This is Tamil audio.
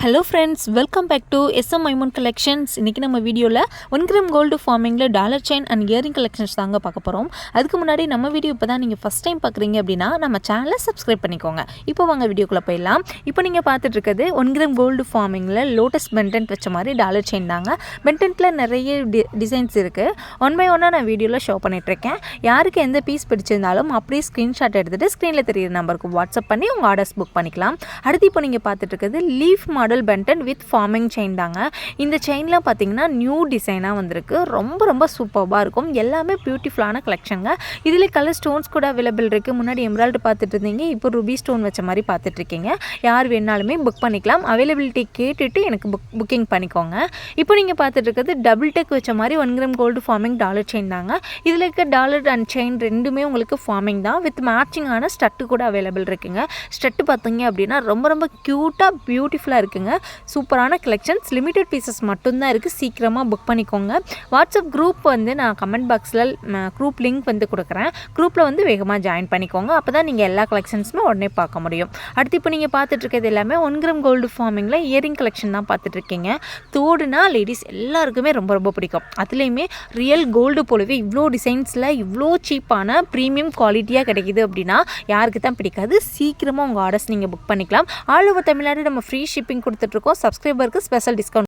Hello friends, welcome back to SM Maimoon collections. இன்றைக்கி நம்ம வீடியோவில் 1 கிராம் கோல்டு ஃபார்மிங்கில் dollar chain and earring collections தாங்க பார்க்க போகிறோம். அதுக்கு முன்னாடி நம்ம வீடியோ இப்போ தான் நீங்கள் ஃபஸ்ட் டைம் பார்க்குறீங்க அப்படின்னா நம்ம சேனலை சப்ஸ்கிரைப் பண்ணிக்கோங்க. இப்போ வாங்க வீடியோக்குள்ளே போயிடலாம். இப்போ நீங்கள் பார்த்துட்டு இருக்கிறது 1 கிராம் கோல்டு ஃபார்மிங்கில் லோட்டஸ் பென்டென்ட் வச்ச மாதிரி டாலர் செயின் தாங்க. பென்டென்ட்டில் நிறைய டிசைன்ஸ் இருக்குது. ஒன் பை ஒன்னாக நான் வீடியோவில் ஷோ பண்ணிகிட்ருக்கேன். யாருக்கு எந்த பீஸ் பிடிச்சிருந்தாலும் அப்படியே ஸ்க்ரீன்ஷாட் எடுத்துகிட்டு ஸ்க்ரீனில் தெரியிற நம்பருக்கு வாட்ஸ்அப் பண்ணி உங்கள் ஆர்டர்ஸ் புக் பண்ணிக்கலாம். அடுத்து இப்போ நீங்கள் பார்த்துட்டு இருக்கிறது leaf model Ben 10 with farming chain தாங்க. இந்த செயின்லாம் பார்த்தீங்கன்னா நியூ டிசைனாக வந்திருக்கு. ரொம்ப சூப்பராக இருக்கும். எல்லாமே பியூட்டிஃபுல்லான கலெக்ஷனுங்க. இதில் கலர் ஸ்டோன்ஸ் கூட அவைலபிள் இருக்குது. முன்னாடி எம்ராய்டு பார்த்துட்டு இருந்தீங்க, இப்போ ரூபி ஸ்டோன் வச்ச மாதிரி பார்த்துட்ருக்கீங்க. யார் வேணாலுமே புக் பண்ணிக்கலாம். அவைலபிலிட்டி கேட்டுட்டு எனக்கு புக்கிங் பண்ணிக்கோங்க. இப்போ நீங்கள் பார்த்துட்டு இருக்கிறது டபுள் டெக் வச்ச மாதிரி 1 gram gold forming dollar chain தாங்க. இதில் இருக்க டாலர் அண்ட் செயின் ரெண்டுமே உங்களுக்கு ஃபார்மிங் தான். வித் மேட்சிங்கான ஸ்டட்டு கூட அவைலபிள் இருக்குங்க. ஸ்டட்டு பார்த்தீங்க அப்படின்னா ரொம்ப க்யூட்டாக பியூட்டிஃபுல்லாக இருக்குங்க. சூப்பரான கலெக்ஷன்ஸ். லிமிடெட் பீசஸ் மட்டும்தான் இருக்குது. சீக்கிரமாக புக் பண்ணிக்கோங்க. வாட்ஸ்அப் குரூப் வந்து நான் கமெண்ட் பாக்ஸில் குரூப் லிங்க் வந்து கொடுக்குறேன். குரூப்பில் வந்து வேகமாக ஜாயின் பண்ணிக்கோங்க. அப்போ தான் நீங்கள் எல்லா கலெக்ஷன்ஸுமே உடனே பார்க்க முடியும். அடுத்து இப்போ நீங்கள் பார்த்துட்டு இருக்கிறது எல்லாமே 1 கிராம் கோல்டு ஃபார்மிங்கில் இயரிங் கலெக்ஷன் தான் பார்த்துட்ருக்கீங்க. தோடுனா லேடிஸ் எல்லாருக்குமே ரொம்ப பிடிக்கும். அதுலேயுமே ரியல் கோல்டு போலவே இவ்வளோ டிசைன்ஸில் இவ்வளோ சீப்பான ப்ரீமியம் குவாலிட்டியாக கிடைக்கிது அப்படின்னா யாருக்கு தான் பிடிக்காது. சீக்கிரமாக உங்கள் ஆர்டர்ஸ் நீங்கள் புக் பண்ணிக்கலாம். ஆல் ஓவர் தமிழ்நாடு நம்ம ஃப்ரீ ஷிப்பிங் கொடுத்துட்ருக்கோம். சப்ஸ்கிரைபருக்கு ஸ்பெஷல் டிஸ்கவுண்ட்